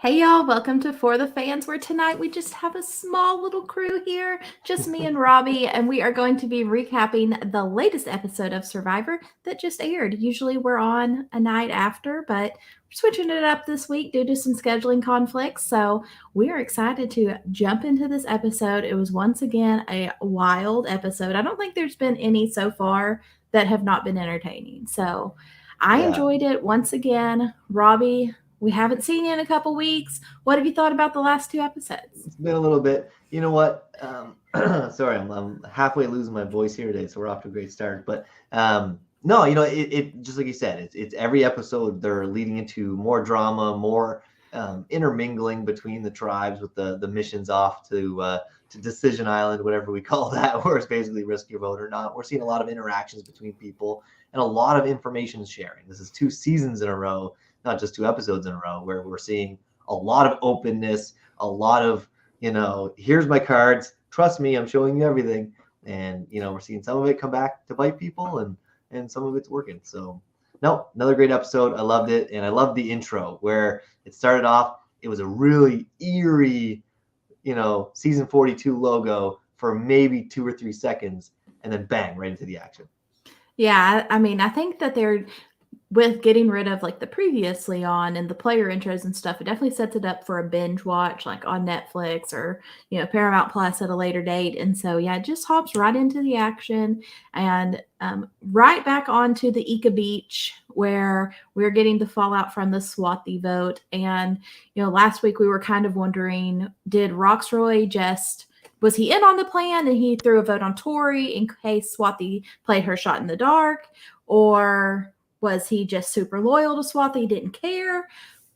Hey y'all, welcome to For the Fans, where tonight we just have a small little crew here, just me and Robbie, and we are going to be recapping the latest episode of Survivor that just aired. Usually we're on a night after, but we're switching it up this week due to some scheduling conflicts. So we are excited to jump into this episode. It was once again a wild episode. I don't think there's been any so far that have not been entertaining. So I Yeah, enjoyed it once again. Robbie, we haven't seen you in a couple weeks. What have you thought about the last two episodes? it's been a little bit. You know what? Sorry, I'm halfway losing my voice here today, so we're off to a great start. But no, it just like you said, it's every episode they're leading into more drama, more intermingling between the tribes with the missions off to Decision Island, whatever we call that, where it's basically risk your vote or not. We're seeing a lot of interactions between people and a lot of information sharing. This is 2 seasons in a row, not just 2 episodes in a row, where we're seeing a lot of openness, a lot of, here's my cards, trust me, I'm showing you everything. And, we're seeing some of it come back to bite people and some of it's working. So no, another great episode. I loved it. And I loved the intro where it started off. It was a really eerie, season 42 logo for maybe 2 or 3 seconds, and then bang, right into the action. Yeah, I mean, I think that they're with getting rid of like the previously on and the player intros and stuff. It definitely sets it up for a binge watch, like on Netflix or Paramount Plus at a later date. And so yeah, it just hops right into the action and right back onto the Ika Beach where we're getting the fallout from the Swathi vote. And last week we were kind of wondering, did Roxroy just was he in on the plan and he threw a vote on Tori in case Swathi played her shot in the dark? Or was he just super loyal to Swathi? He didn't care.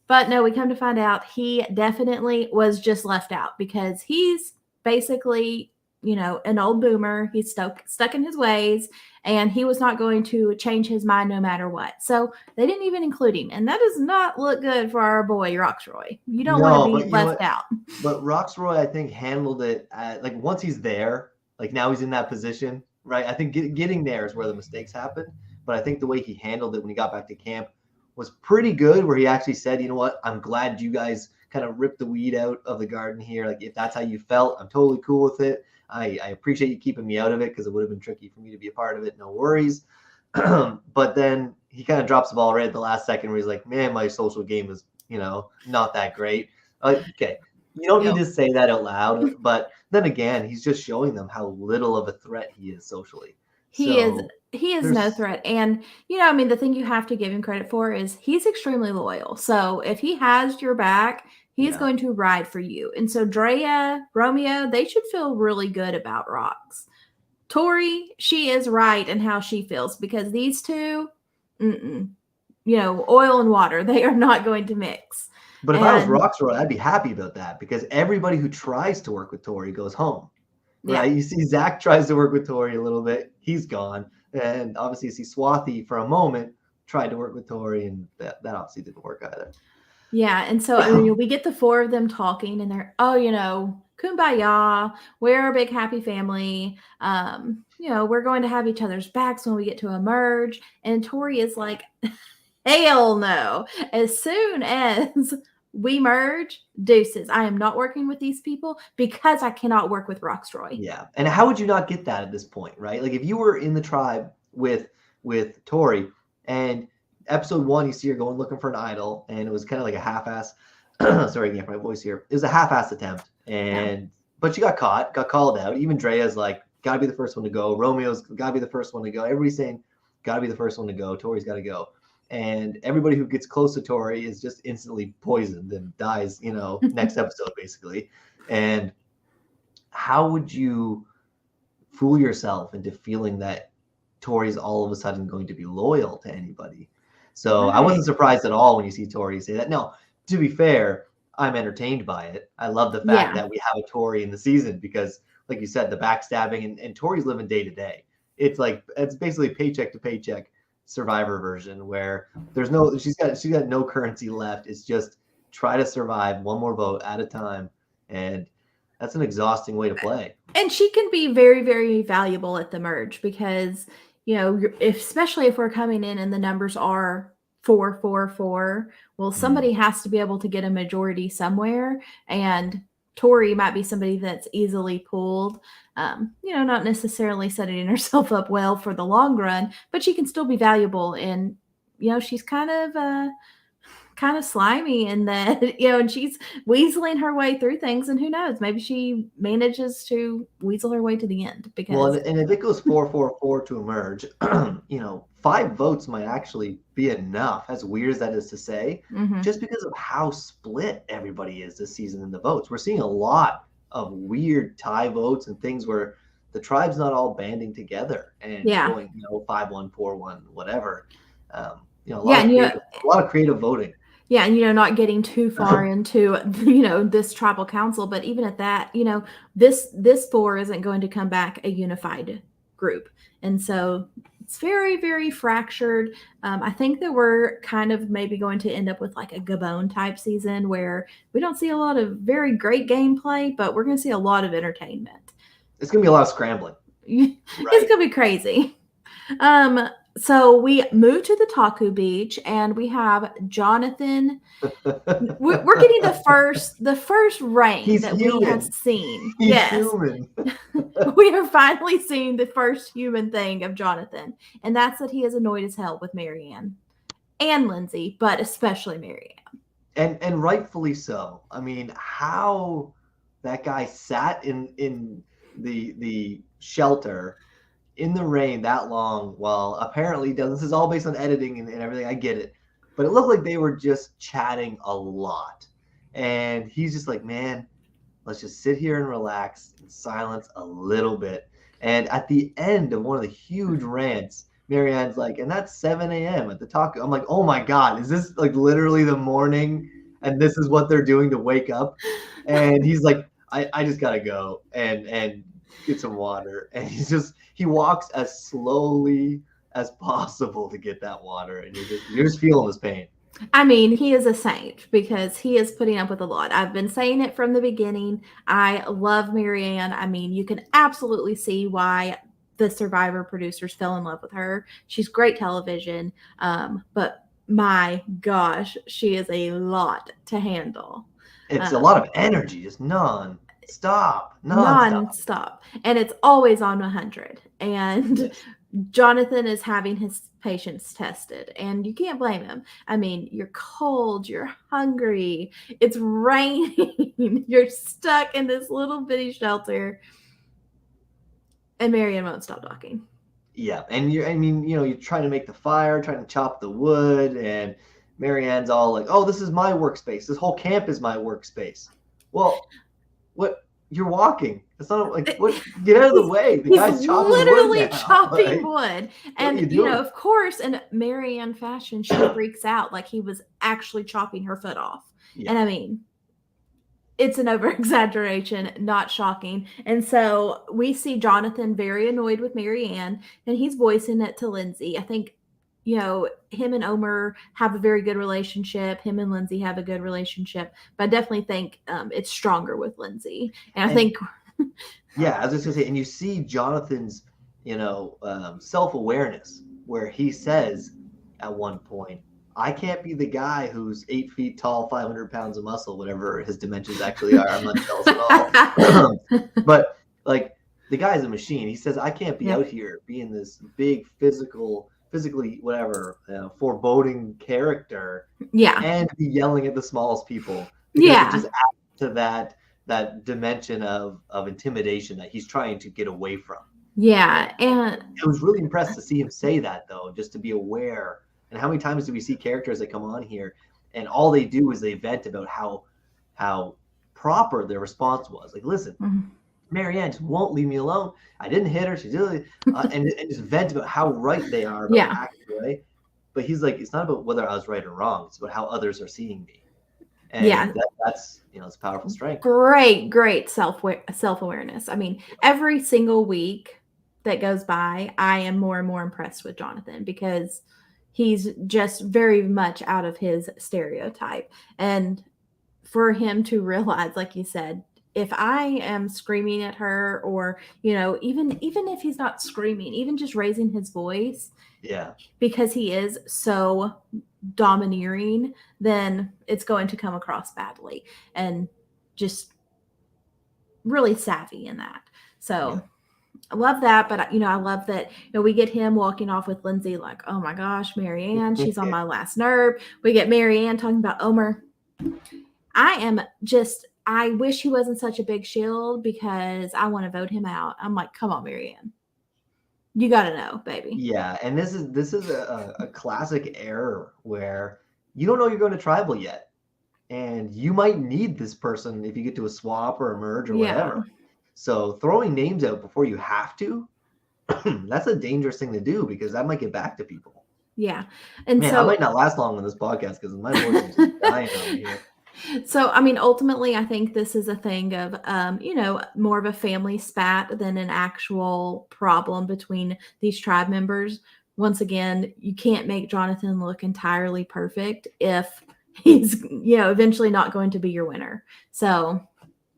But no, we come to find out he definitely was just left out because he's basically, an old boomer. He's stuck in his ways and he was not going to change his mind no matter what. So they didn't even include him. And that does not look good for our boy, Roxroy. You don't want to No, be but you know left what? out. But Roxroy, I think, handled it like once he's there, like now he's in that position, right? I think getting there is where the mistakes happen. But I think the way he handled it when he got back to camp was pretty good, where he actually said, you know what, I'm glad you guys kind of ripped the weed out of the garden here. Like, if that's how you felt, I'm totally cool with it. I appreciate you keeping me out of it because it would have been tricky for me to be a part of it. No worries. But then he kind of drops the ball right at the last second where he's like, man, my social game is, not that great. Okay. You don't need Yep. to say that out loud, but then again, he's just showing them how little of a threat he is socially. He is So he is no there's, threat. And I mean the thing you have to give him credit for is he's extremely loyal. So if he has your back, he's yeah. going to ride for you. And so Drea, Romeo, they should feel really good about Rox. Tori, she is right in how she feels because these two, oil and water, they are not going to mix. But if I was And Roxroy, I'd be happy about that because everybody who tries to work with Tori goes home, yeah, right? You see Zach tries to work with Tori a little bit. He's gone. And obviously you see Swathi for a moment tried to work with Tori, and that obviously didn't work either. yeah, and so I mean, we get the four of them talking, and they're, oh, kumbaya, we're a big happy family. We're going to have each other's backs when we get to emerge. And Tori is like, hell no. As soon as we merge, deuces. I am not working with these people because I cannot work with Roxroy. Yeah. And how would you not get that at this point, right? Like if you were in the tribe with Tori, and episode 1 you see her going looking for an idol, and it was kind of like a half-ass sorry again for my voice here. It was a half-ass attempt. Yeah. But she got called out. Even Drea's like, gotta be the first one to go. Romeo's gotta be the first one to go. Everybody's saying gotta be the first one to go. Tori's gotta go. And everybody who gets close to Tori is just instantly poisoned and dies, next episode basically. And how would you fool yourself into feeling that Tori's all of a sudden going to be loyal to anybody? So I Right. wasn't surprised at all when you see Tori say that. No, to be fair, I'm entertained by it. I love the fact Yeah. that we have a Tori in the season because, like you said, the backstabbing and Tori's living day to day. It's basically paycheck to paycheck Survivor version where she's got no currency left. It's just try to survive one more vote at a time, and that's an exhausting way to play. And she can be very, very valuable at the merge because, especially if we're coming in and the numbers are 4-4-4. Well, somebody has to be able to get a majority somewhere, and Tori might be somebody that's easily pulled. Not necessarily setting herself up well for the long run, but she can still be valuable. And she's kind of slimy in that, and she's weaseling her way through things, and who knows, maybe she manages to weasel her way to the end. Well, Because and if it goes 4-4-4 to emerge, 5 votes might actually be enough, as weird as that is to say, just because of how split everybody is this season in the votes. We're seeing a lot of weird tie votes and things where the tribe's not all banding together and going, 5-1, 4-1, whatever. A lot of creative voting. Yeah, and not getting too far into this tribal council, but even at that, this 4 isn't going to come back a unified group, and so it's very, very fractured. I think that we're kind of maybe going to end up with like a Gabon type season where we don't see a lot of very great gameplay, but we're going to see a lot of entertainment. It's going to be a lot of scrambling. Right? It's going to be crazy. So we move to the Taku Beach, and we have Jonathan. We're getting the first rain we have seen. He's human. We are finally seeing the first human thing of Jonathan, and that's that he is annoyed as hell with Marianne and Lindsay, but especially Marianne. And rightfully so. I mean, how that guy sat in the shelter in the rain that long, while apparently this is all based on editing and everything. I get it, but it looked like they were just chatting a lot, and he's just like, man, let's just sit here and relax in silence a little bit. And at the end of one of the huge rants, Marianne's like, and that's 7 a.m. at the taco. I'm like, oh my God, is this like literally the morning and this is what they're doing to wake up? And he's like, I just gotta go and get some water. And he walks as slowly as possible to get that water, and you're just feeling his pain. I mean, he is a saint because he is putting up with a lot. I've been saying it from the beginning. I love Marianne. I mean, you can absolutely see why the Survivor producers fell in love with her. She's great television, but my gosh, she is a lot to handle. It's a lot of energy, just non-stop. And it's always on 100. And yes. Jonathan is having his patience tested, and you can't blame him. I mean, you're cold, you're hungry, it's raining, you're stuck in this little bitty shelter, and Marianne won't stop talking. Yeah, and you're trying to make the fire, trying to chop the wood, and Marianne's all like, oh, this is my workspace. This whole camp is my workspace. Well, what? You're walking. It's not like, what? Get out of the way. The guy's chopping literally wood now. chopping wood. And, of course, in Marianne fashion, she freaks out like he was actually chopping her foot off. Yeah. And I mean, it's an over-exaggeration, not shocking. And so we see Jonathan very annoyed with Marianne, and he's voicing it to Lindsay. I think, him and Omer have a very good relationship. Him and Lindsay have a good relationship. But I definitely think it's stronger with Lindsay. And I think... Yeah, I was just going to say, and you see Jonathan's, self-awareness, where he says at one point, I can't be the guy who's 8 feet tall, 500 pounds of muscle, whatever his dimensions actually are. I'm not jealous at all. But, like, the guy's a machine. He says, I can't be out here being this big physically whatever foreboding character and be yelling at the smallest people, because it just adds to that dimension of intimidation that he's trying to get away from. And I was really impressed to see him say that, though, just to be aware. And how many times do we see characters that come on here and all they do is they vent about how proper their response was, like, listen, Marianne just won't leave me alone. I didn't hit her. She's really, and just vent about how right they are about acting, right? But he's like, it's not about whether I was right or wrong. It's about how others are seeing me. And that's it's a powerful strength. Great self-awareness. I mean, every single week that goes by, I am more and more impressed with Jonathan because he's just very much out of his stereotype. And for him to realize, like you said, if I am screaming at her, or even if he's not screaming, even just raising his voice, Yeah. because he is so domineering, then it's going to come across badly, and just really savvy in that. So Yeah. I love that, but I love that we get him walking off with Lindsay like, oh my gosh, Marianne, she's on my last nerve. We get Marianne talking about Omer. I wish he wasn't such a big shield because I want to vote him out. I'm like, come on, Marianne, you got to know, baby. Yeah, and this is a classic error where you don't know you're going to tribal yet, and you might need this person if you get to a swap or a merge or whatever. So throwing names out before you have to, that's a dangerous thing to do because that might get back to people. Yeah, and Man, so I might not last long on this podcast because my voice is just dying over here. So, I mean, ultimately, I think this is a thing of, more of a family spat than an actual problem between these tribe members. Once again, you can't make Jonathan look entirely perfect if he's, eventually not going to be your winner. So,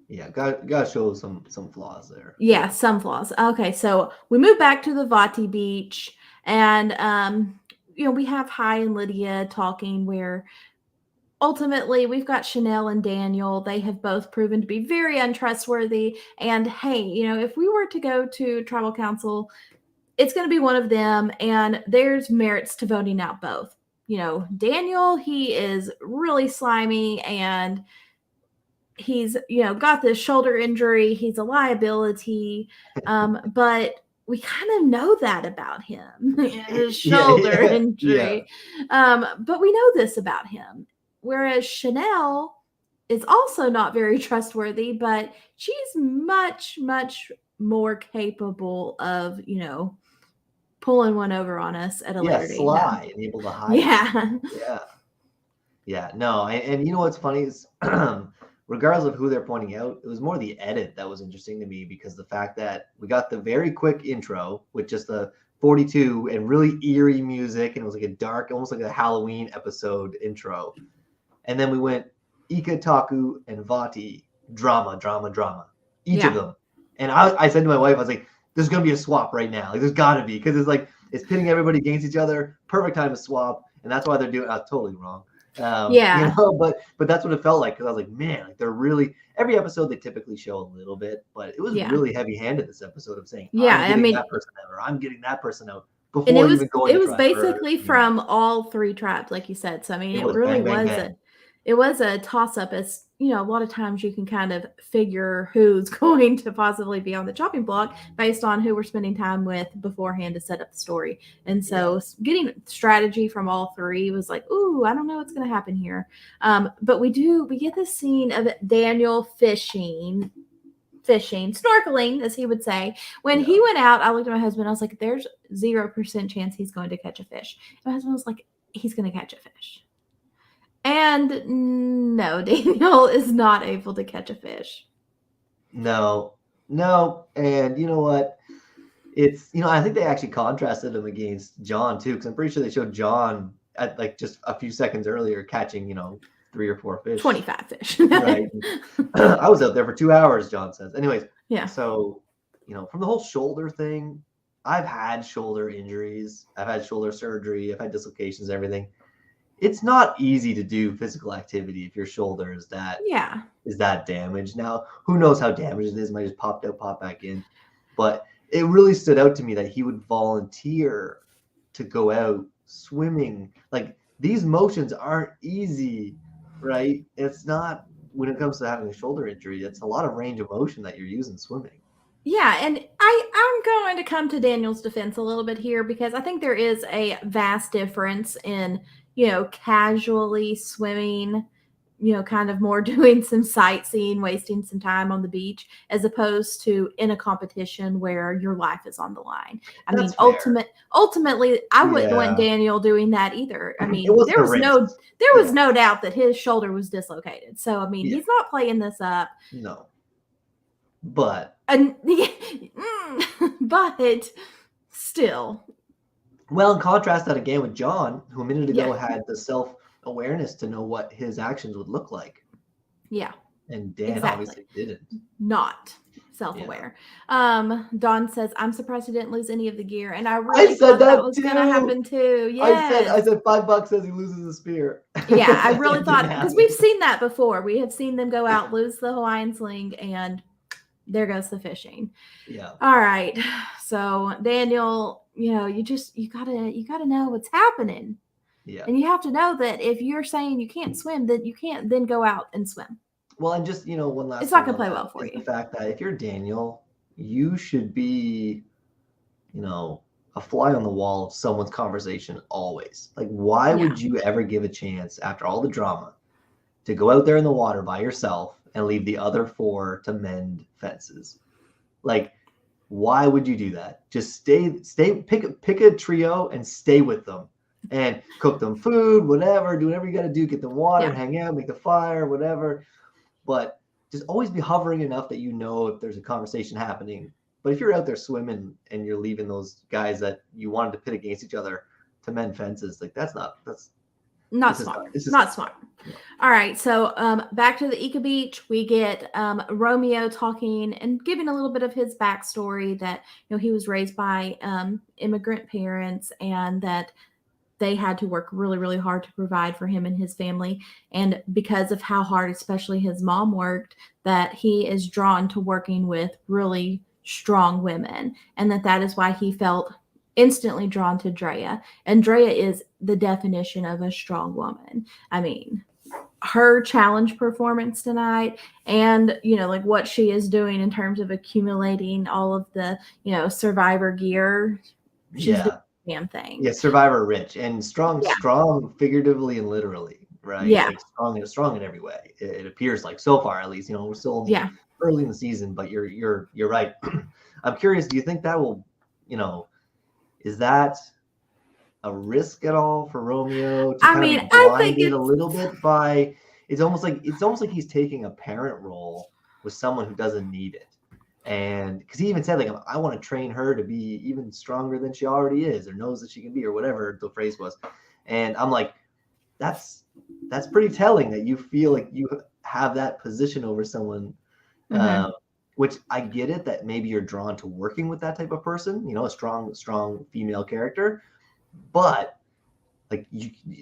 Yeah, got to show some flaws there. yeah, some flaws. Okay, so we move back to the Vati beach, and we have Hai and Lydia talking where ultimately we've got Chanel and Daniel. They have both proven to be very untrustworthy. And hey, if we were to go to tribal council, it's going to be one of them. And there's merits to voting out both. Daniel, he is really slimy, and he's, got this shoulder injury. He's a liability. But we kind of know that about him, his shoulder injury. Yeah. But we know this about him. Whereas Chanel is also not very trustworthy, but she's much, much more capable of, pulling one over on us at a later date. Sly and able to hide. Yeah. No, and you know what's funny is regardless of who they're pointing out, it was more the edit that was interesting to me, because the fact that we got the very quick intro with just the 42 and really eerie music, and it was like a dark, almost like a Halloween episode intro. And then we went Ika, Taku, and Vati, drama. Each of them. And I said to my wife, I was like, there's going to be a swap right now. Like, there's got to be, because it's pitting everybody against each other. Perfect time to swap. And that's why they're doing it. I was totally wrong. But that's what it felt like, because I was like, man, like they're really, every episode they typically show a little bit, but it was really heavy-handed this episode of saying, I'm getting that person out, or I'm getting that person out. And it was basically from all three tribes, like you said. So I mean, it really was it was a toss-up, as a lot of times you can kind of figure who's going to possibly be on the chopping block based on who we're spending time with beforehand to set up the story. And so getting strategy from all three was like, ooh, I don't know what's going to happen here. But we get this scene of Daniel fishing, snorkeling, as he would say. When he went out, I looked at my husband, I was like, there's 0% chance he's going to catch a fish. My husband was like, he's going to catch a fish. And no, Daniel is not able to catch a fish. No. And you know what? It's, I think they actually contrasted him against John too, because I'm pretty sure they showed John at like just a few seconds earlier catching, 3 or 4 fish. 25 fish. Right. I was out there for 2 hours, John says. Anyways. Yeah. So, from the whole shoulder thing, I've had shoulder injuries. I've had shoulder surgery. I've had dislocations, everything. It's not easy to do physical activity if your shoulder is that damaged. Now, who knows how damaged it is? It might just pop back in. But it really stood out to me that he would volunteer to go out swimming. Like, these motions aren't easy, right? It's not, when it comes to having a shoulder injury, it's a lot of range of motion that you're using swimming. Yeah, and I'm going to come to Daniel's defense a little bit here, because I think there is a vast difference in casually swimming, kind of more doing some sightseeing, wasting some time on the beach, as opposed to in a competition where your life is on the line. I mean, ultimately, I wouldn't want Daniel doing that either. I mean, there was no doubt that his shoulder was dislocated. So, I mean, he's not playing this up. No. But still. Well, in contrast that again with John, who a minute ago had the self-awareness to know what his actions would look like. Yeah. And Dan Exactly. obviously didn't. Not self-aware. Dawn says, I'm surprised he didn't lose any of the gear. And I I really said thought that that was too. going to happen too. I Yes. said $5 says he loses a spear. Yeah, I really It thought, didn't because happen. we've seen that before. We have seen them go out, lose the Hawaiian sling, and there goes the fishing. Yeah. All right. So Daniel, you know, you gotta know what's happening. Yeah. And you have to know that if you're saying you can't swim, that you can't then go out and swim. Well, and just, one last It's not thing gonna on play that well for is you. the fact that if you're Daniel, you should be, a fly on the wall of someone's conversation always. Like, why would you ever give a chance after all the drama to go out there in the water by yourself and leave the other 4 to mend fences? Like, why would you do that? Just pick a trio and stay with them and cook them food, whatever, do whatever you got to do, get them water, hang out, make the fire, whatever. But just always be hovering enough that you know if there's a conversation happening. But if you're out there swimming and you're leaving those guys that you wanted to pit against each other to mend fences, like that's not smart. Not smart. No. All right. So back to the Ika Beach, we get Romeo talking and giving a little bit of his backstory that, he was raised by immigrant parents and that they had to work really, really hard to provide for him and his family. And because of how hard, especially his mom worked, that he is drawn to working with really strong women. And that is why he felt instantly drawn to Drea. And Drea is the definition of a strong woman. I mean, her challenge performance tonight and, like what she is doing in terms of accumulating all of the, survivor gear. She's doing the damn thing. Yeah, survivor rich and strong figuratively and literally, right? Yeah. Like strong in every way. It appears like so far, at least, we're still only early in the season, but you're right. I'm curious, do you think that will, is that a risk at all for Romeo to kind of be blinded a little bit by it's almost like he's taking a parent role with someone who doesn't need it. And because he even said, like, I want to train her to be even stronger than she already is or knows that she can be or whatever the phrase was. And I'm like, that's pretty telling that you feel like you have that position over someone, which I get it that maybe you're drawn to working with that type of person, a strong female character. But like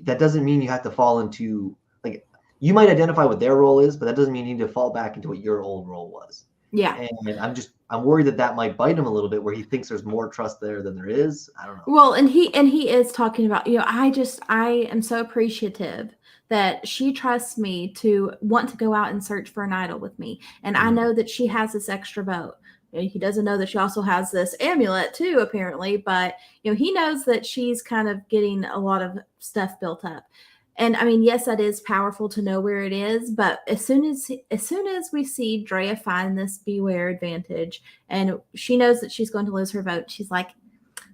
that doesn't mean you have to fall into like you might identify what their role is, but that doesn't mean you need to fall back into what your old role was. Yeah. And I'm worried that might bite him a little bit where he thinks there's more trust there than there is. I don't know. Well, and he is talking about, I am so appreciative that she trusts me to want to go out and search for an idol with me. And I know that she has this extra vote. He doesn't know that she also has this amulet too, apparently, but he knows that she's kind of getting a lot of stuff built up. And I mean, yes, that is powerful to know where it is, but as soon as we see Drea find this beware advantage and she knows that she's going to lose her vote, she's like,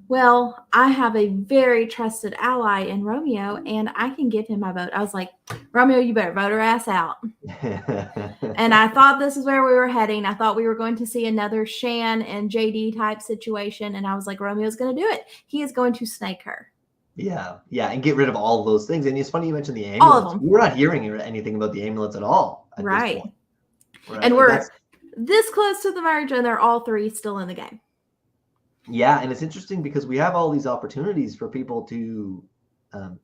well, I have a very trusted ally in Romeo and I can give him my vote. I was like, Romeo, you better vote her ass out. And I thought this is where we were heading. I thought we were going to see another Shan and JD type situation. And I was like, Romeo's going to do it. He is going to snake her. Yeah, and get rid of all of those things. And it's funny you mentioned the amulets. All of them. We're not hearing anything about the amulets at all at right. this point. Right. And we're this close to the merge, and they're all 3 still in the game. Yeah, and it's interesting because we have all these opportunities for people to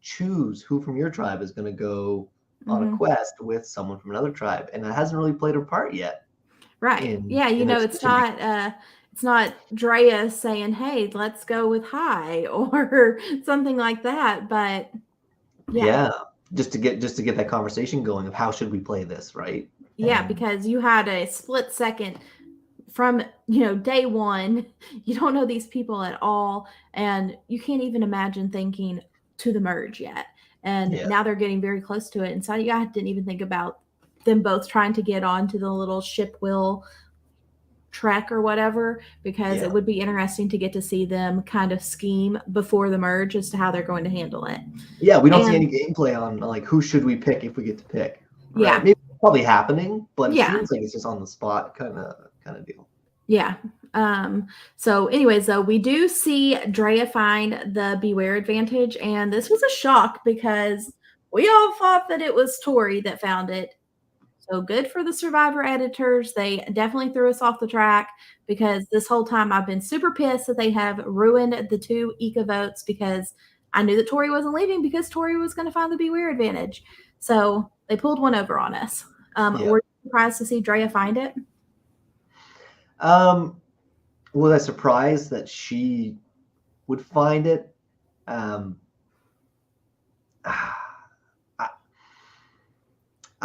choose who from your tribe is going to go on a quest with someone from another tribe, and that hasn't really played a part yet. Right. It's not Drea saying, hey, let's go with Hi or something like that. But yeah, just to get that conversation going of how should we play this, right? Yeah, because you had a split second from, day one. You don't know these people at all. And you can't even imagine thinking to the merge yet. And now they're getting very close to it. And so I didn't even think about them both trying to get onto the little ship wheel trek or whatever, because it would be interesting to get to see them kind of scheme before the merge as to how they're going to handle it. Yeah, we don't see any gameplay on like who should we pick if we get to pick. Right? Yeah, maybe it's probably happening, but it seems like it's just on the spot kind of deal. Yeah. So anyways, though, we do see Drea find the beware advantage, and this was a shock because we all thought that it was Tori that found it. So good for the Survivor editors. They definitely threw us off the track because this whole time I've been super pissed that they have ruined the 2 Ika votes because I knew that Tori wasn't leaving because Tori was going to find the Beware advantage. So they pulled one over on us. Were you surprised to see Drea find it? Was I surprised that she would find it? I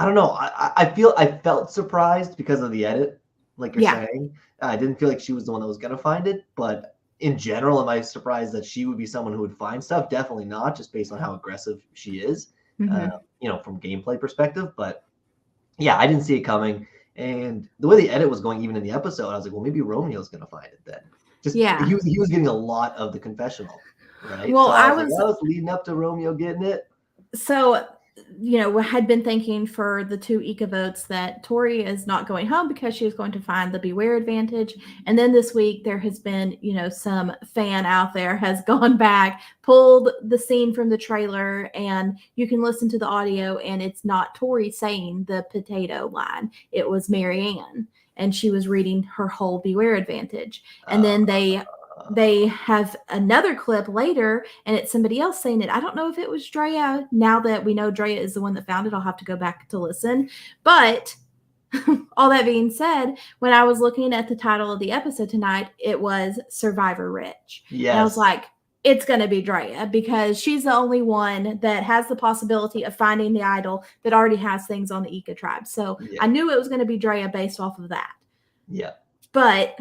don't know. I felt surprised because of the edit, like you're saying. I didn't feel like she was the one that was gonna find it, but in general, am I surprised that she would be someone who would find stuff? Definitely not, just based on how aggressive she is, from gameplay perspective. But yeah, I didn't see it coming. And the way the edit was going, even in the episode, I was like, well, maybe Romeo's gonna find it then. He was getting a lot of the confessional, right? Well, so I was leading up to Romeo getting it. So, had been thinking for the 2 Ika votes that Tori is not going home because she is going to find the Beware advantage. And then this week there has been, some fan out there has gone back, pulled the scene from the trailer, and you can listen to the audio, and it's not Tori saying the potato line. It was Marianne, and she was reading her whole Beware advantage. And then they have another clip later, and it's somebody else saying it. I don't know if it was Drea. Now that we know Drea is the one that found it, I'll have to go back to listen. But all that being said, when I was looking at the title of the episode tonight, it was Survivor Rich. Yes. And I was like, it's going to be Drea because she's the only one that has the possibility of finding the idol that already has things on the Ika tribe. So I knew it was going to be Drea based off of that. Yeah. But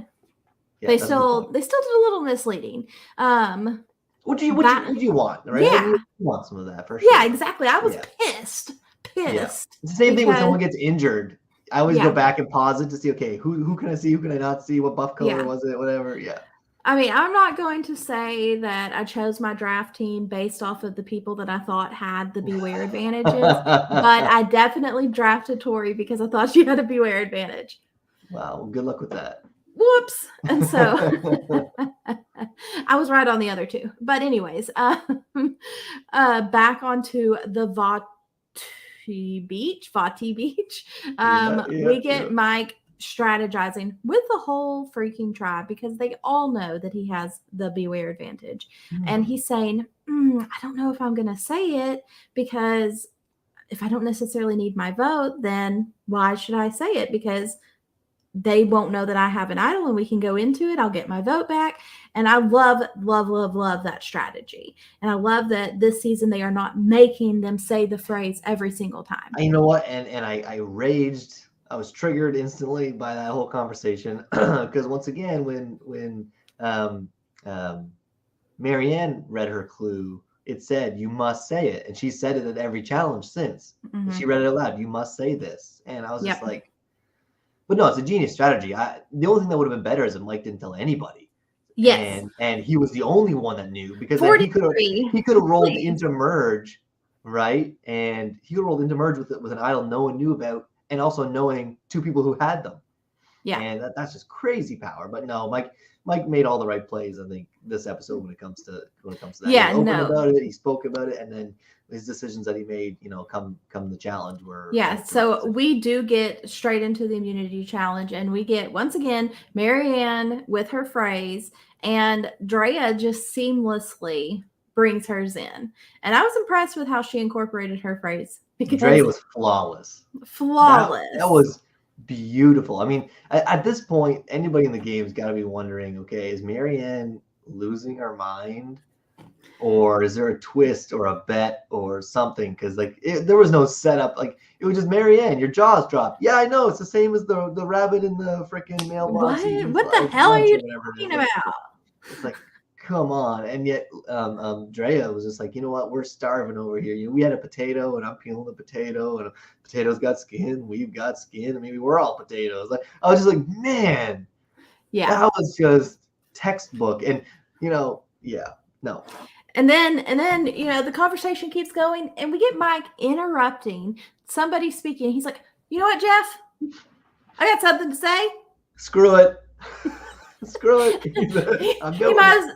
they still did a little misleading. What do you want? Right? Yeah, you want some of that for sure. Yeah, exactly. I was pissed. Yeah. It's the same thing when someone gets injured. I always go back and pause it to see, okay, who can I see? Who can I not see? What buff color was it? Whatever. Yeah. I mean, I'm not going to say that I chose my draft team based off of the people that I thought had the Beware advantages, but I definitely drafted Tori because I thought she had a Beware advantage. Wow. Well, good luck with that. Whoops. And so I was right on the other two. But anyways, back onto the Vati Beach. We get Mike strategizing with the whole freaking tribe because they all know that he has the Beware advantage. And he's saying, I don't know if I'm going to say it because if I don't necessarily need my vote, then why should I say it? Because they won't know that I have an idol and we can go into it. I'll get my vote back. And I love that strategy. And I love that this season they are not making them say the phrase every single time. You know what? And I raged. I was triggered instantly by that whole conversation because once again, when Marianne read her clue, it said, you must say it. And she said it at every challenge since. She read it aloud. You must say this. And I was just like, but no, it's a genius strategy. The only thing that would have been better is if Mike didn't tell anybody. Yes. And he was the only one that knew because he could have rolled into merge, right? And he could have rolled into merge with an idol no one knew about, and also knowing 2 people who had them. Yeah. And that's just crazy power. But no, Mike made all the right plays, I think, this episode when it comes to that. Yeah, he opened about it, he spoke about it, and then his decisions that he made, come the challenge were so we do get straight into the immunity challenge, and we get once again Marianne with her phrase, and Drea just seamlessly brings hers in. And I was impressed with how she incorporated her phrase because Drea was flawless. That was beautiful. I mean, at this point, anybody in the game's got to be wondering, okay, is Marianne losing her mind? Or is there a twist or a bet or something? Because there was no setup. It was just Marianne. Your jaws dropped. Yeah, I know. It's the same as the rabbit in the freaking mailbox. What the hell are you talking about? It's like, come on. And yet, Drea was just like, you know what? We're starving over here. We had a potato, and I'm peeling the potato, and a potato's got skin. We've got skin, and maybe we're all potatoes. I was just like, man, that was just textbook. And no. And then, the conversation keeps going, and we get Mike interrupting somebody speaking. He's like, you know what, Jeff? I got something to say. Screw it. Screw it.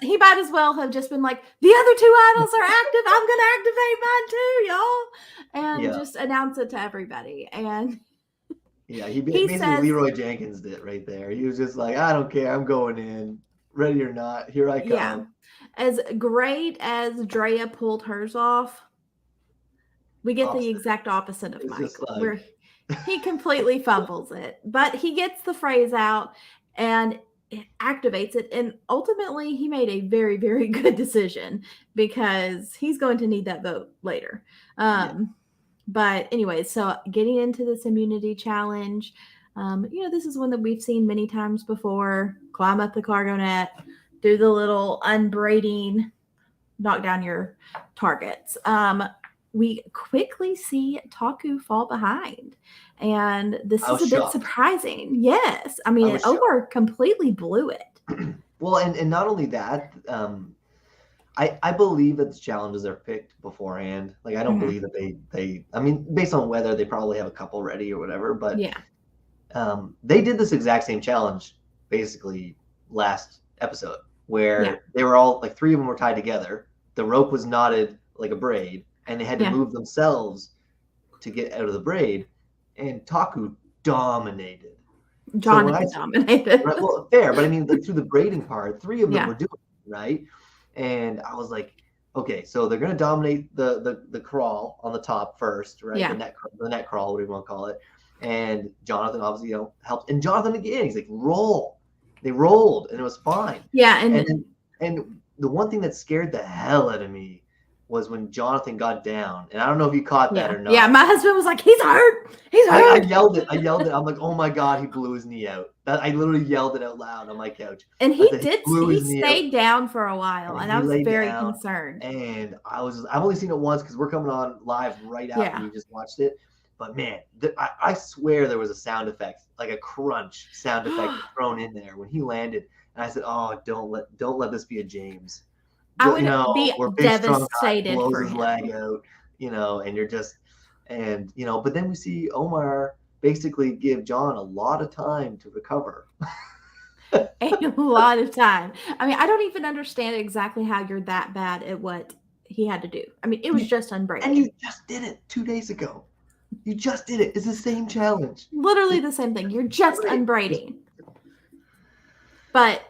He might as well have just been like, the other 2 idols are active. I'm going to activate mine too, y'all. And just announce it to everybody. And Yeah, he He basically says, Leroy Jenkins did right there. He was just like, I don't care, I'm going in, ready or not, here I yeah, come. as great as Drea pulled hers off, we get the Opposite. exact opposite of It's Mike, just like, where he completely fumbles it, but he gets the phrase out and it activates it. And ultimately, he made a very, very good decision because he's going to need that vote later. yeah. But anyway, so getting into this immunity challenge, this is one that we've seen many times before. Climb up the cargo net, do the little unbraiding, knock down your targets. We quickly see Taku fall behind. And this I is was a bit shocked. surprising. Yes. I I mean, was shocked. Omar completely blew it. Well, and not only that, I believe that the challenges are picked beforehand. Like I don't believe that they I mean, based on weather, they probably have a couple ready or whatever, but Yeah. they did this exact same challenge basically last episode Yeah. where they were all like three of them were tied together. The rope was knotted like a braid, and they had to Yeah. move themselves to get out of the braid. And Taku dominated. So when I Jonathan dominated. right, well, fair, but I mean, like through the braiding part, three of them Yeah. were doing it, right? And I was like, okay, so they're gonna dominate the crawl on the top first, right? Yeah. The net crawl, whatever you want to call it. And Jonathan obviously, helped. And Jonathan again, he's like, roll. They rolled, and it was fine. Yeah. And the one thing that scared the hell out of me was when Jonathan got down, and I don't know if you caught that or not. Yeah, my husband was like, he's hurt. He's I hurt. yelled it. I'm like, oh my God, he blew his knee out. I literally yelled it out loud on my couch. And I said, he stayed down for a while, and I was very concerned. And I've only seen it once because we're coming on live right after you just watched it. But man, I swear there was a sound effect, like a crunch sound effect thrown in there when he landed. And I said, oh, don't let this be a James. I would be devastated blows for his him. leg out, and you're just, and but then we see Omar basically give John a lot of time to recover. A lot of time. I mean, I don't even understand exactly how you're that bad at what he had to do. I mean, it was just unbraiding. And you just did it 2 days ago. You just did it. It's the same challenge. Literally the same thing. You're just unbraiding. But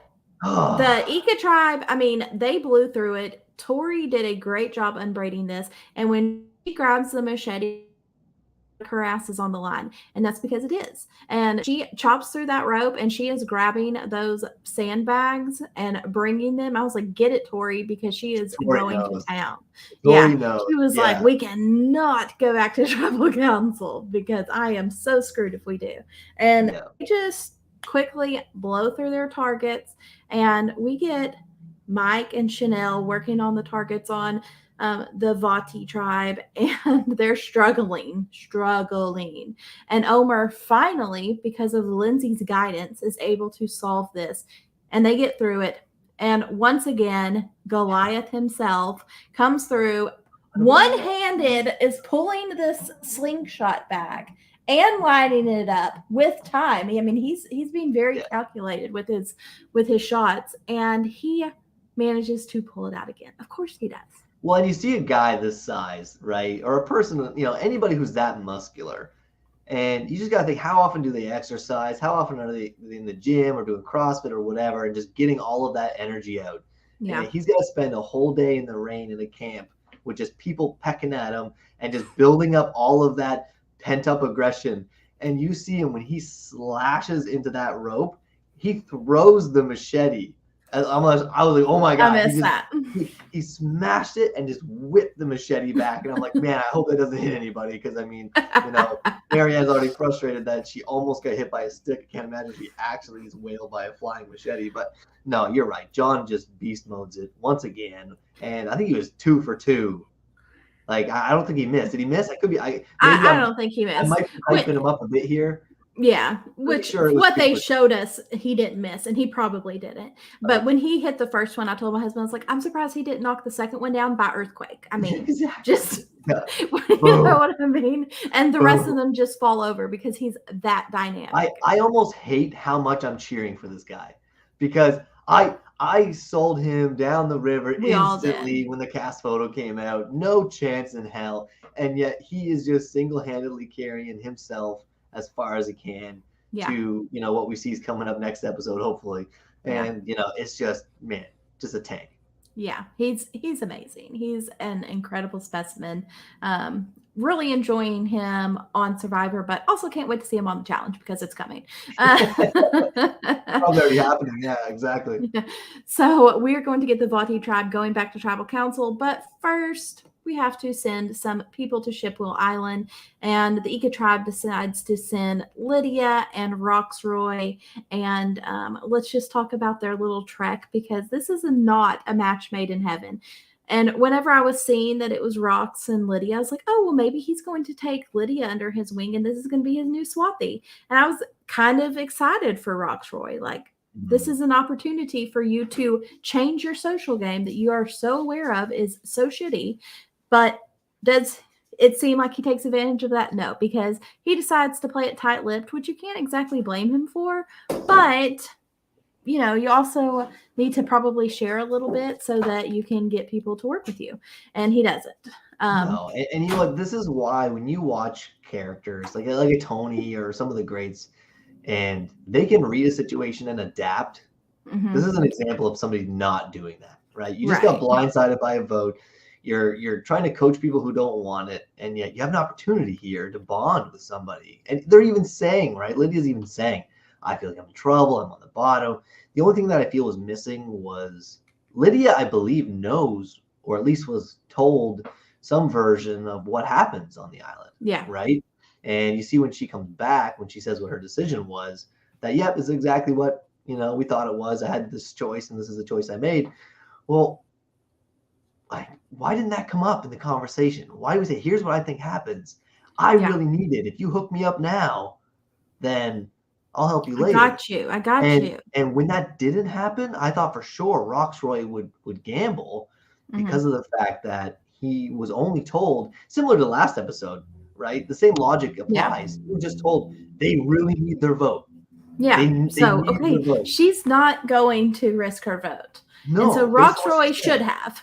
the Ika tribe, I mean, they blew through it. Tori did a great job unbraiding this. And when she grabs the machete, her ass is on the line, and that's because it is. And she chops through that rope, and she is grabbing those sandbags and bringing them. I was like, get it, Tori, because she is going to town. Tori knows. She was like, we cannot go back to tribal council because I am so screwed if we do. And they just quickly blow through their targets, and we get Mike and Chanel working on the targets on the Vati tribe, and they're struggling. And Omar finally, because of Lindsay's guidance, is able to solve this, and they get through it. And once again, Goliath himself comes through, one-handed, is pulling this slingshot back and lining it up with time. I mean, he's being very calculated with his shots, and he manages to pull it out again. Of course he does. Well, and you see a guy this size, right? Or a person, anybody who's that muscular. And you just got to think, how often do they exercise? How often are they in the gym or doing CrossFit or whatever, and just getting all of that energy out? Yeah. And he's got to spend a whole day in the rain in a camp with just people pecking at him and just building up all of that pent-up aggression. And you see him when he slashes into that rope, he throws the machete. I was like, oh my God. I missed that. He smashed it and just whipped the machete back. And I'm like, man, I hope that doesn't hit anybody. Because, I mean, Marianne's already frustrated that she almost got hit by a stick. I can't imagine if he actually is whaled by a flying machete. But no, you're right. John just beast modes it once again. And I think he was 2 for 2. Like, I don't think he missed. Did he miss? I could be. I don't think he missed. I might be hyping him up a bit here. Yeah, which what they showed us, he didn't miss, and he probably didn't. But when he hit the first one, I told my husband, I was like, I'm surprised he didn't knock the second one down by earthquake. I mean, just, you know what I mean? And the rest of them just fall over because he's that dynamic. I almost hate how much I'm cheering for this guy because I sold him down the river instantly when the cast photo came out. No chance in hell. And yet he is just single-handedly carrying himself as far as it can Yeah. to, what we see is coming up next episode, hopefully. Yeah. And, it's just, man, just a tank. Yeah, he's amazing. He's an incredible specimen. Really enjoying him on Survivor, but also can't wait to see him on the challenge because it's coming. Probably already happening. Yeah, exactly. Yeah. So we're going to get the Vati tribe going back to Tribal Council, but first we have to send some people to Shipwheel Island, and the Ika tribe decides to send Lydia and Roxroy, and let's just talk about their little trek because this is not a match made in heaven. And whenever I was seeing that it was Rox and Lydia, I was like, oh, well, maybe he's going to take Lydia under his wing and this is going to be his new Swati. And I was kind of excited for Roxroy. Like, this is an opportunity for you to change your social game that you are so aware of is so shitty. But does it seem like he takes advantage of that? No, because he decides to play it tight-lipped, which you can't exactly blame him for. But, you also need to probably share a little bit so that you can get people to work with you. And he doesn't. No, and you know what? This is why when you watch characters like a Tony or some of the greats, and they can read a situation and adapt. Mm-hmm. This is an example of somebody not doing that, right? You just got blindsided by a vote. You're trying to coach people who don't want it, and yet you have an opportunity here to bond with somebody. And they're even saying, right? Lydia's even saying, I feel like I'm in trouble. I'm on the bottom. The only thing that I feel was missing was Lydia, I believe, knows, or at least was told some version of what happens on the island. Yeah. Right? And you see when she comes back, when she says what her decision was, that, yep, is exactly what, we thought it was. I had this choice, and this is the choice I made. Well, why didn't that come up in the conversation? Why do we say, here's what I think happens? I really need it. If you hook me up now, then I'll help you later. I got you. And when that didn't happen, I thought for sure Roxroy would gamble because of the fact that he was only told, similar to the last episode, right? The same logic applies. Yeah. He was just told they really need their vote. Yeah. Okay, she's not going to risk her vote. No, and so Roxroy should have.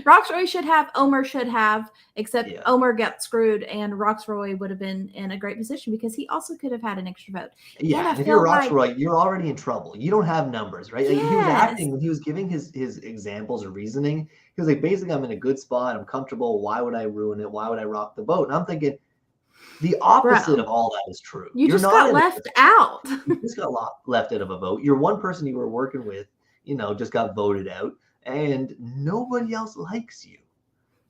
Roxroy should have. Omer should have. Except Omer got screwed, and Roxroy would have been in a great position because he also could have had an extra vote. Yeah, and if you're Roxroy, you're already in trouble. You don't have numbers, right? Like, he was acting when he was giving his examples or reasoning. He was like, basically, I'm in a good spot. I'm comfortable. Why would I ruin it? Why would I rock the boat? And I'm thinking, the opposite of all that is true. You just got left out. You just got left out of a vote. You're one person you were working with, just got voted out, and nobody else likes you.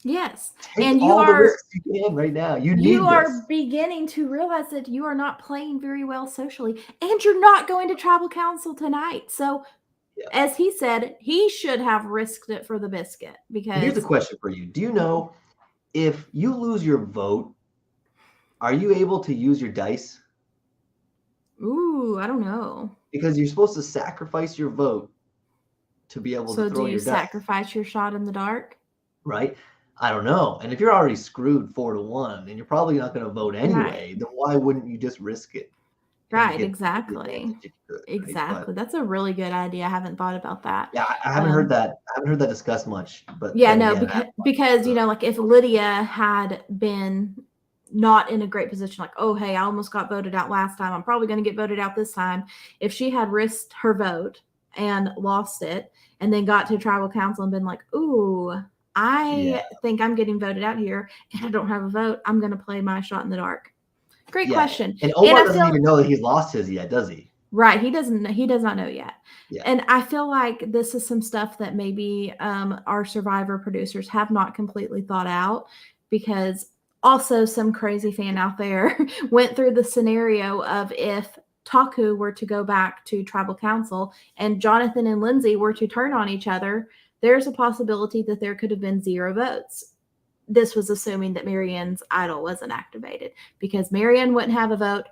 Yes. Take and you all are the risks you can right now. You are beginning to realize that you are not playing very well socially, and you're not going to Tribal Council tonight. So as he said, he should have risked it for the biscuit. Because here's a question for you. Do you know if you lose your vote, are you able to use your dice? Ooh, I don't know. Because you're supposed to sacrifice your vote to be able to throw your dice. So do you sacrifice your shot in the dark? Right? I don't know. And if you're already screwed 4-1 and you're probably not going to vote anyway, then why wouldn't you just risk it? Right, exactly. Exactly. But that's a really good idea. I haven't thought about that. Yeah, I haven't heard that. I haven't heard that discussed much. But because like if Lydia had been not in a great position, like, oh, hey, I almost got voted out last time, I'm probably going to get voted out this time. If she had risked her vote and lost it and then got to Tribal Council and been like, ooh, I think I'm getting voted out here and I don't have a vote, I'm going to play my shot in the dark. Great question. And Omar doesn't even know that he's lost his yet, does he? Right. He does not know yet. Yeah. And I feel like this is some stuff that maybe our Survivor producers have not completely thought out, because also some crazy fan out there went through the scenario of if Taku were to go back to Tribal Council and Jonathan and Lindsay were to turn on each other, there's a possibility that there could have been 0 votes. This was assuming that Marianne's idol wasn't activated, because Marianne wouldn't have a vote.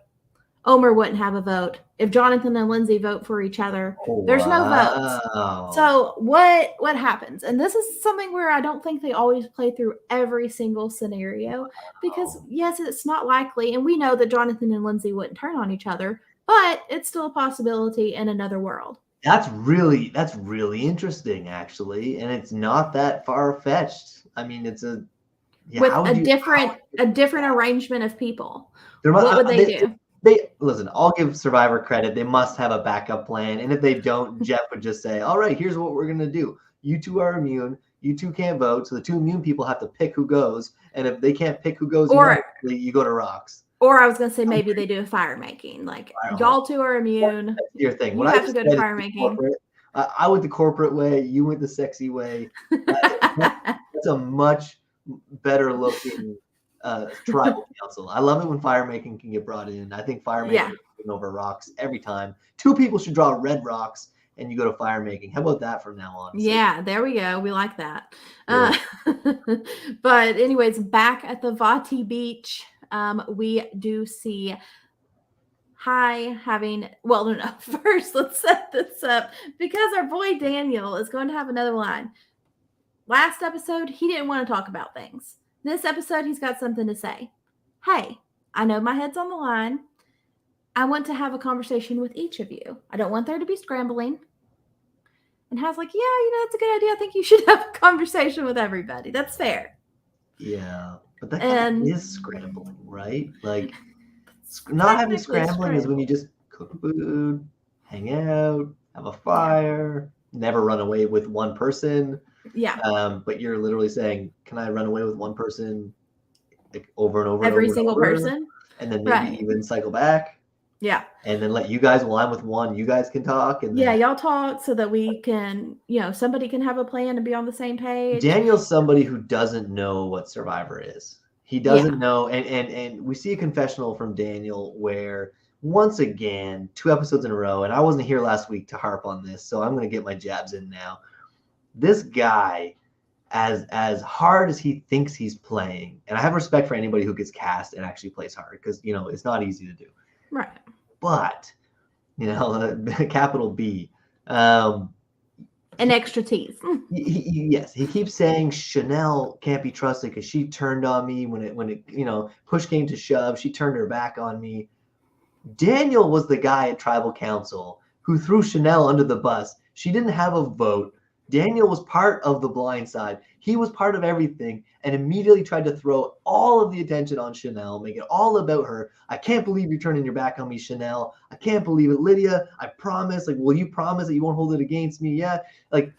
Omer wouldn't have a vote. If Jonathan and Lindsay vote for each other, there's no votes. So what happens? And this is something where I don't think they always play through every single scenario, because yes, it's not likely. And we know that Jonathan and Lindsay wouldn't turn on each other, but it's still a possibility in another world. That's really interesting, actually. And it's not that far-fetched. I mean, it's a Yeah, with how would a you? different arrangement of people. There What would they do? They listen. I'll give Survivor credit. They must have a backup plan, and if they don't, Jeff would just say, "All right, here's what we're gonna do. You two are immune. You two can't vote, so the two immune people have to pick who goes. And if they can't pick who goes, Or you go to rocks." Or I was gonna say maybe they do a fire making. Like y'all two are immune. That's your thing. You What I have to just go to said is fire the making. corporate. I went the corporate way. You went the sexy way. That's a much better looking tribal council. I love it when fire making can get brought in. I think fire making is over rocks every time. Two people should draw red rocks and you go to fire making. How about that from now on? Yeah, there we go. We like that. Yeah. But anyways, back at the Vati beach, we do see Hai having, well, no, first let's set this up because our boy Daniel is going to have another line. Last episode, he didn't want to talk about things. This episode, he's got something to say. Hey, I know my head's on the line. I want to have a conversation with each of you. I don't want there to be scrambling. And Hai's like, yeah, that's a good idea. I think you should have a conversation with everybody. That's fair. Yeah, but that is scrambling, right? Like, not having scrambling is when you just cook food, hang out, have a fire, never run away with one person. Yeah. But you're literally saying, can I run away with one person like, over and over every and over single person? And then maybe even cycle back? Yeah. And then let you guys, while I'm with one, you guys can talk. And then, y'all talk so that we can, somebody can have a plan and be on the same page. Daniel's somebody who doesn't know what Survivor is. He doesn't know. And we see a confessional from Daniel where, once again, 2 episodes in a row, and I wasn't here last week to harp on this, so I'm going to get my jabs in now. This guy, as hard as he thinks he's playing, and I have respect for anybody who gets cast and actually plays hard because, it's not easy to do. Right. But, capital B. An extra tease. Yes, he keeps saying Chanel can't be trusted because she turned on me when it push came to shove. She turned her back on me. Daniel was the guy at Tribal Council who threw Chanel under the bus. She didn't have a vote. Daniel was part of the blind side. He was part of everything and immediately tried to throw all of the attention on Chanel, make it all about her. I can't believe you're turning your back on me, Chanel. I can't believe it. Lydia, I promise. Like, will you promise that you won't hold it against me? Yeah. Like,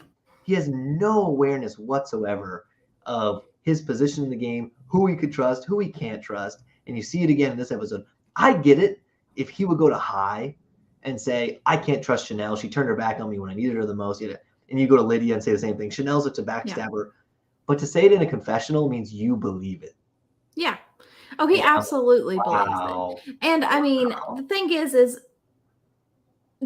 he has no awareness whatsoever of his position in the game, who he could trust, who he can't trust. And you see it again in this episode. I get it if he would go to Hai and say, I can't trust Chanel. She turned her back on me when I needed her the most. And you go to Lydia and say the same thing. Chanel's such a backstabber. But to say it in a confessional means you believe it. Yeah. Oh, he absolutely believes it. And I mean, the thing is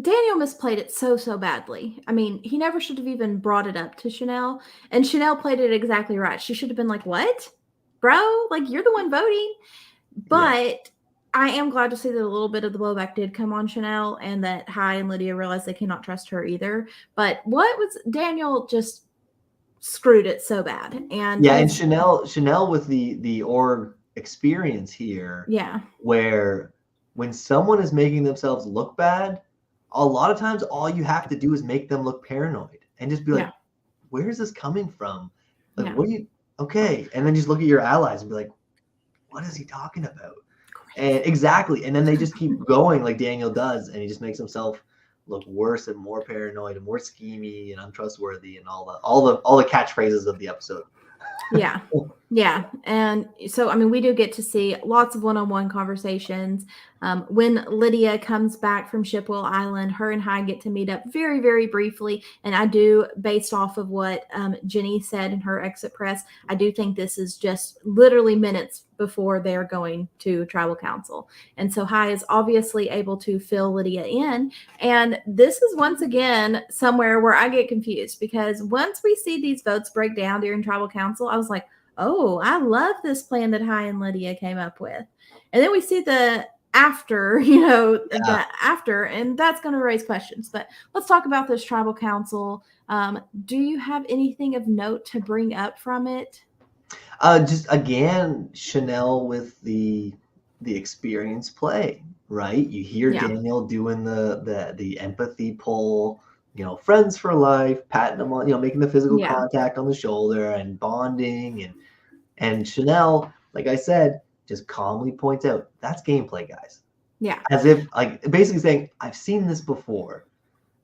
Daniel misplayed it so badly. I mean, he never should have even brought it up to Chanel. And Chanel played it exactly right. She should have been like, what? Bro, like, you're the one voting. But I am glad to see that a little bit of the blowback did come on Chanel and that Hai and Lydia realized they cannot trust her either. But what was Daniel just screwed it so bad. And and Chanel with the org experience here. Yeah. Where when someone is making themselves look bad, a lot of times all you have to do is make them look paranoid and just be like, where is this coming from? Like, what do you, okay. And then just look at your allies and be like, what is he talking about? And exactly. And then they just keep going like Daniel does. And he just makes himself look worse and more paranoid and more schemy and untrustworthy and all the catchphrases of the episode. Yeah. And so, I mean, we do get to see lots of one-on-one conversations. When Lydia comes back from Shipwell Island, her and Hai get to meet up very, very briefly. And I do, based off of what Jenny said in her exit press, I do think this is just literally minutes before they're going to Tribal Council. And so Hai is obviously able to fill Lydia in. And this is once again somewhere where I get confused because once we see these votes break down during Tribal Council, I was like, oh, I love this plan that Hai and Lydia came up with. And then we see the after, the after, and that's going to raise questions. But let's talk about this Tribal Council. Do you have anything of note to bring up from it? Just again, Chanel with the experience play, right? You hear Daniel doing the empathy pull, friends for life, patting them on, making the physical contact on the shoulder and bonding And Chanel, like I said, just calmly points out, that's gameplay, guys. Yeah. As if, like, basically saying, I've seen this before.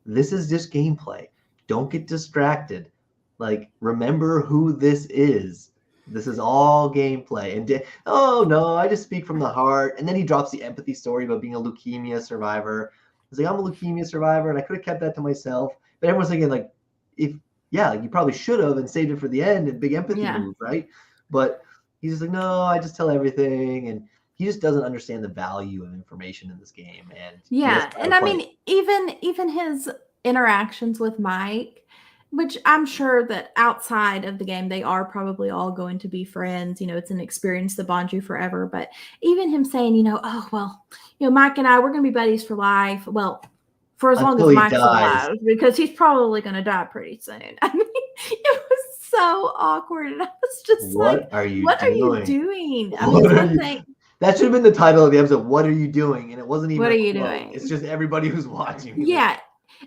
This is just gameplay. Don't get distracted. Like, remember who this is. This is all gameplay. And oh no, I just speak from the heart. And then he drops the empathy story about being a leukemia survivor. He's like, I'm a leukemia survivor, and I could have kept that to myself. But everyone's thinking, like, like you probably should have and saved it for the end and big empathy move, right? But he's just like, no, I just tell everything, and he just doesn't understand the value of information in this game. And and I mean, even his interactions with Mike, which I'm sure that outside of the game they are probably all going to be friends. It's an experience that bonds you forever. But even him saying, oh well, Mike and I, we're going to be buddies for life. Well, for as long as Mike's alive, because he's probably going to die pretty soon. I mean, it was so awkward, and I was just what are you doing? I mean, one thing. That should have been the title of the episode. What are you doing? And it wasn't even. What are you doing? It's just everybody who's watching. Yeah.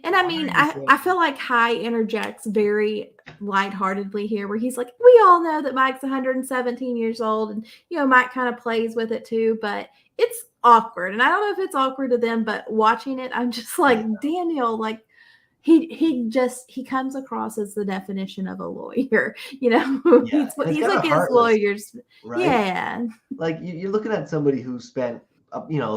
And I mean, I feel like Hai interjects very lightheartedly here, where he's like, we all know that Mike's 117 years old, and Mike kind of plays with it too, but it's awkward. And I don't know if it's awkward to them, but watching it, I'm just like, Daniel, like he comes across as the definition of a lawyer. He's against lawyers, right? Yeah. Like you're looking at somebody who spent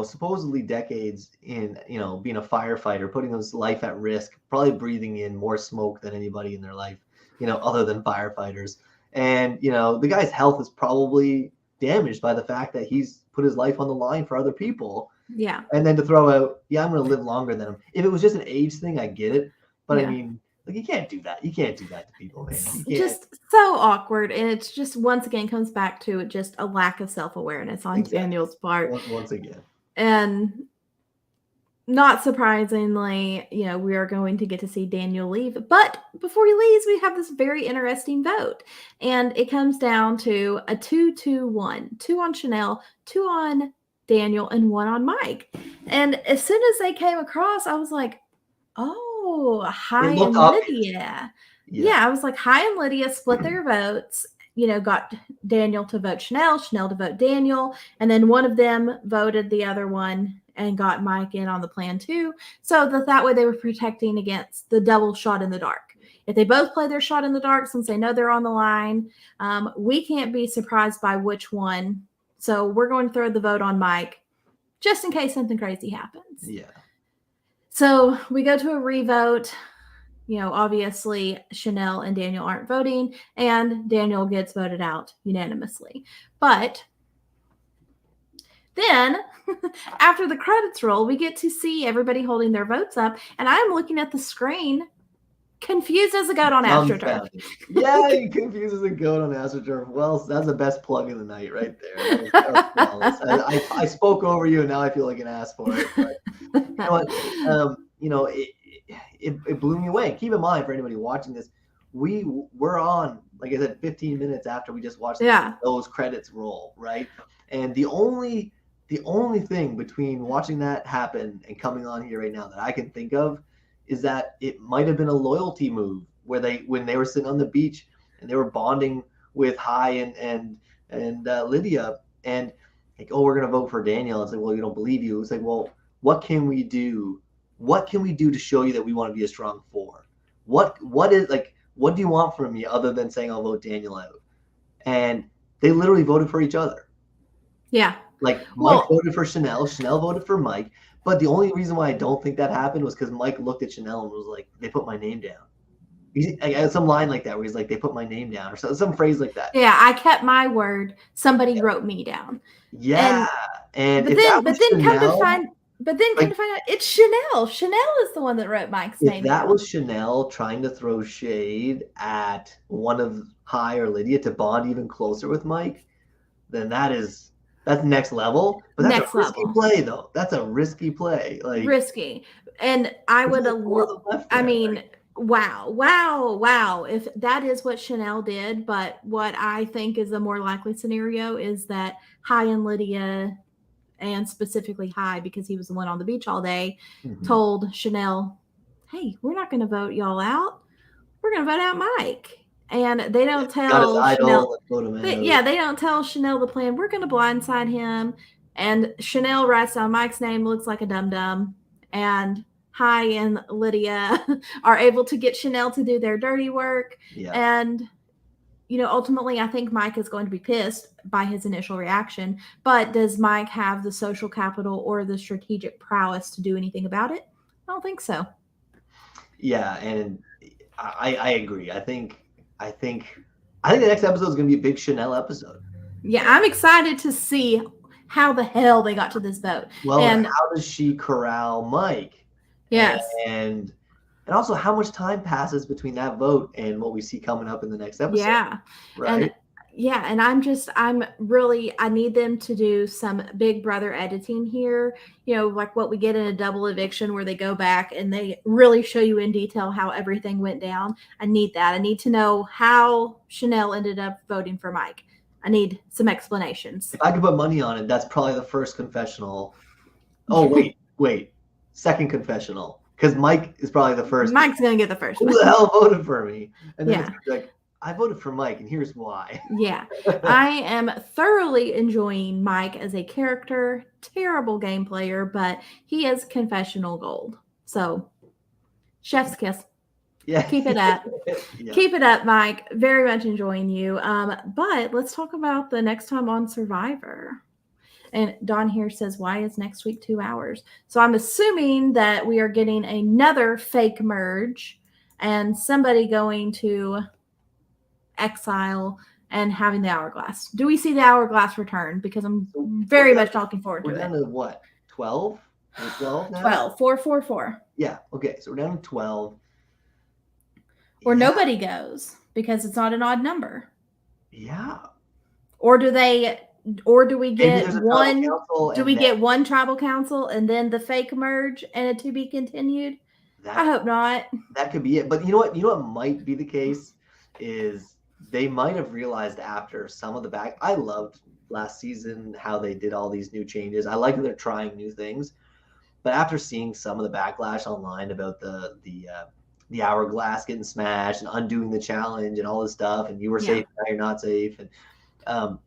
supposedly decades in, being a firefighter, putting his life at risk, probably breathing in more smoke than anybody in their life, other than firefighters. And, the guy's health is probably damaged by the fact that he's put his life on the line for other people. Yeah. And then to throw out, I'm going to live longer than him. If it was just an age thing, I get it. But I mean, like, you can't do that. You can't do that to people, man. Just so awkward. And it's just, once again, comes back to just a lack of self-awareness on Daniel's part. Once again. And not surprisingly, we are going to get to see Daniel leave. But before he leaves, we have this very interesting vote. And it comes down to a 2-2-1. 2 on Chanel, 2 on Daniel, and 1 on Mike. And as soon as they came across, I was like, oh, Hai and Lydia. Yeah, I was like, Hai and Lydia split their votes, got Daniel to vote Chanel to vote Daniel, and then one of them voted the other one and got Mike in on the plan too, so that way they were protecting against the double shot in the dark. If they both play their shot in the dark, since they know they're on the line, we can't be surprised by which one, so we're going to throw the vote on Mike just in case something crazy happens. Yeah. So we go to a revote. Obviously Chanel and Daniel aren't voting, and Daniel gets voted out unanimously. But then after the credits roll, we get to see everybody holding their votes up, and I'm looking at the screen confused as a goat on AstroTurf. Yeah, you confused as a goat on AstroTurf. Well, that's the best plug of the night right there. I spoke over you, and now I feel like an ass for it. But you know what? It blew me away. Keep in mind, for anybody watching this, we're on, like I said, 15 minutes after we just watched those credits roll, right? And the only thing between watching that happen and coming on here right now that I can think of is that it might have been a loyalty move when they were sitting on the beach and they were bonding with Hai and Lydia, and like, oh, we're gonna vote for Daniel. It's like, well, you don't believe you. It's like, well, what can we do? What can we do to show you that we want to be a strong 4? What do you want from me other than saying I'll vote Daniel out? And they literally voted for each other. Yeah. Like Mike voted for Chanel voted for Mike. But the only reason why I don't think that happened was because Mike looked at Chanel and was like, they put my name down. I had some line like that where he's like, they put my name down, or some phrase like that. Yeah, I kept my word. Somebody wrote me down. Yeah. But then come to find out it's Chanel. Chanel is the one that wrote Mike's name. If that was Chanel trying to throw shade at one of Hai or Lydia to bond even closer with Mike, then that's next level. But that's a risky play, though. That's a risky play. Like risky. And I would have. Wow. If that is what Chanel did, but what I think is a more likely scenario is that Hai and Lydia, and specifically Hai, because he was the one on the beach all day, told Chanel, hey, we're not going to vote y'all out. We're going to vote out Mike. and they don't Got his tell idol, Chanel. let's vote him They out. don't tell Chanel the plan. We're going to blindside him. And Chanel writes down Mike's name, looks like a dum-dum. And Hai and Lydia are able to get Chanel to do their dirty work. Yeah. And, ultimately, I think Mike is going to be pissed by his initial reaction. But does Mike have the social capital or the strategic prowess to do anything about it? I don't think so. Yeah, and I agree. I think the next episode is going to be a big Chanel episode. Yeah, I'm excited to see how the hell they got to this vote. Well, and how does she corral Mike? Yes. And also how much time passes between that vote and what we see coming up in the next episode. Yeah. Right. And I need them to do some Big Brother editing here, like what we get in a double eviction where they go back and they really show you in detail how everything went down. I need that. I need to know how Chanel ended up voting for Mike. I need some explanations. If I could put money on it, that's probably the first confessional. Oh, wait. Second confessional. Because Mike is probably the first. Mike's going to get the first Who one. the hell voted for me? And then Yeah. it's like, I voted for Mike, and here's why. Yeah. I am thoroughly enjoying Mike as a character. Terrible game player, but he is confessional gold. So, chef's kiss. Yeah. Keep it up. Yeah. Keep it up, Mike. Very much enjoying you. But let's talk about the next time on Survivor. And Don here says, why is next week 2 hours? So I'm assuming that we are getting another fake merge and somebody going to exile and having the hourglass. Do we see the hourglass return? Because I'm very much looking forward to it. We're down to what? 12? We're 12 now? 12. 4, 4, 4. Yeah. Okay. So we're down to 12. Or nobody goes because it's not an odd number. Yeah. Or do we get one? Do we get one tribal council and then the fake merge and a to be continued? I hope not. That could be it. But you know what might be the case is they might have realized after some of the back. I loved last season how they did all these new changes. I like that they're trying new things. But after seeing some of the backlash online about the hourglass getting smashed and undoing the challenge and all this stuff, and you were safe, now you're not safe, and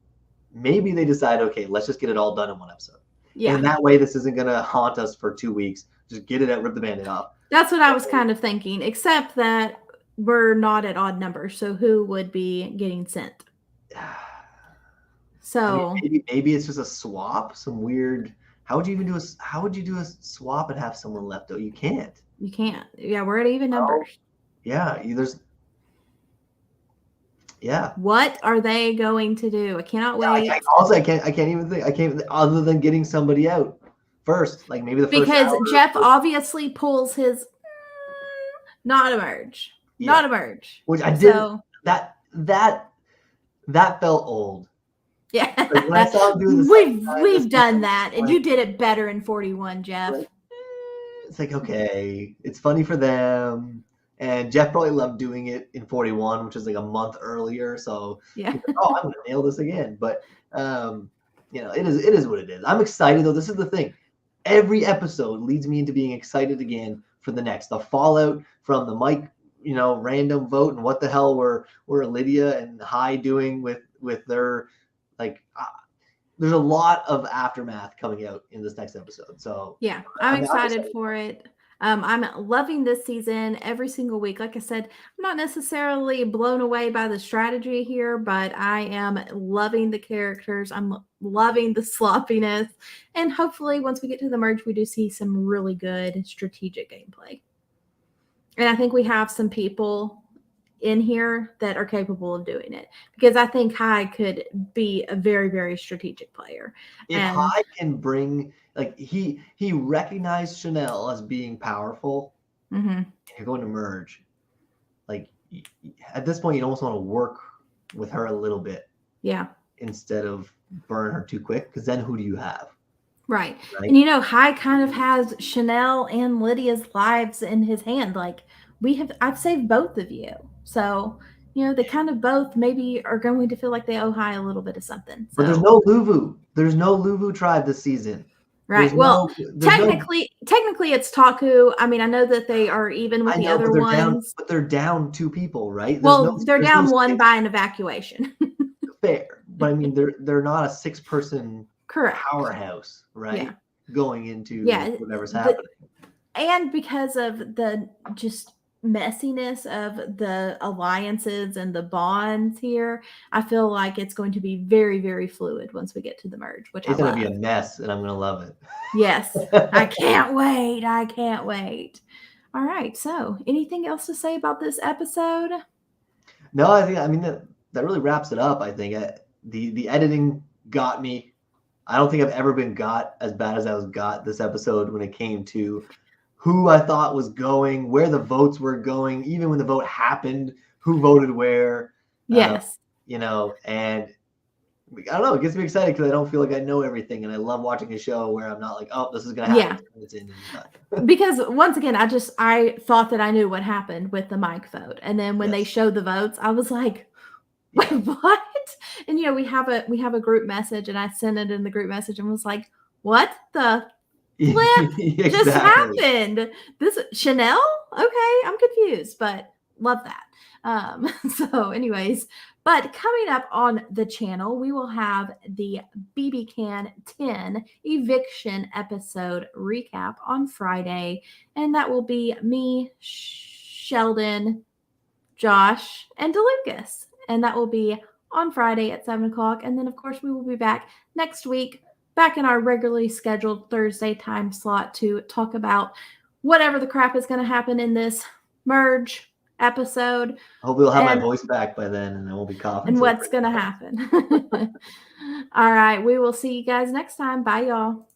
maybe they decide, okay, let's just get it all done in one episode. Yeah. And that way, this isn't going to haunt us for 2 weeks. Just get it out, rip the Band-Aid off. That's what I was kind of thinking, except that we're not at odd numbers. So who would be getting sent? So maybe it's just a swap, some weird. How would you do a swap and have someone left out? You can't. You can't. Yeah, we're at even numbers. Yeah, Yeah. What are they going to do? I cannot wait. I can't even think. Other than getting somebody out first, like maybe the first. Because Jeff obviously pulls his not a merge. Yeah. Not a merge. Which I did. So, that felt old. Yeah. Like when I saw him do this, we've done that, and you did it better in 41, Jeff. It's like, okay, it's funny for them. And Jeff probably loved doing it in 41, which is like a month earlier. So, yeah. Like, I'm going to nail this again. But, it is what it is. I'm excited, though. This is the thing. Every episode leads me into being excited again for the next. The fallout from the Mike, random vote and what the hell were Lydia and Hai doing with their, there's a lot of aftermath coming out in this next episode. So yeah, I'm excited for it. I'm loving this season every single week. Like I said, I'm not necessarily blown away by the strategy here, but I am loving the characters. I'm loving the sloppiness. And hopefully once we get to the merge, we do see some really good strategic gameplay. And I think we have some people in here that are capable of doing it, because I think Hai could be a very, very strategic player. If Hai can bring, he recognized Chanel as being powerful, and you're going to merge. At this point, you almost want to work with her a little bit. Yeah. Instead of burn her too quick, because then who do you have? Right. And Hai kind of has Chanel and Lydia's lives in his hand. I've saved both of you. So, they kind of both maybe are going to feel like they owe Hai a little bit of something. So. But there's no Luvu. There's no Luvu tribe this season. Right. Well, technically it's Taku. I mean, I know that they are even with the other ones. But they're down 2 people, right? Well, they're down 1 by an evacuation. Fair, but I mean, they're not a 6-person correct powerhouse, right? Yeah. Going into whatever's happening. And because of the just messiness of the alliances and the bonds here, I feel like it's going to be very, very fluid once we get to the merge, which it's going to be a mess, and I'm going to love it. Yes, I can't wait. I can't wait. All right. So, anything else to say about this episode? No, I mean that really wraps it up. I think the editing got me. I don't think I've ever been got as bad as I was got this episode when it came to who I thought was going, where the votes were going, even when the vote happened, who voted where. Yes. And I don't know, it gets me excited because I don't feel like I know everything, and I love watching a show where I'm not like, oh, this is gonna happen. Yeah. Because once again, I thought that I knew what happened with the mic vote, and then when they showed the votes, I was like, wait, what? And we have a group message, and I sent it in the group message and was like, what the flip just happened? This Chanel? Okay, I'm confused, but love that. So anyways, but coming up on the channel, we will have the BB Can 10 eviction episode recap on Friday, and that will be me, Sheldon, Josh, and DeLucas, and that will be on Friday at 7 o'clock. And then, of course, we will be back next week, back in our regularly scheduled Thursday time slot to talk about whatever the crap is going to happen in this merge episode. I hope we'll have my voice back by then, and I won't be coughing. And what's going to happen. All right. We will see you guys next time. Bye, y'all.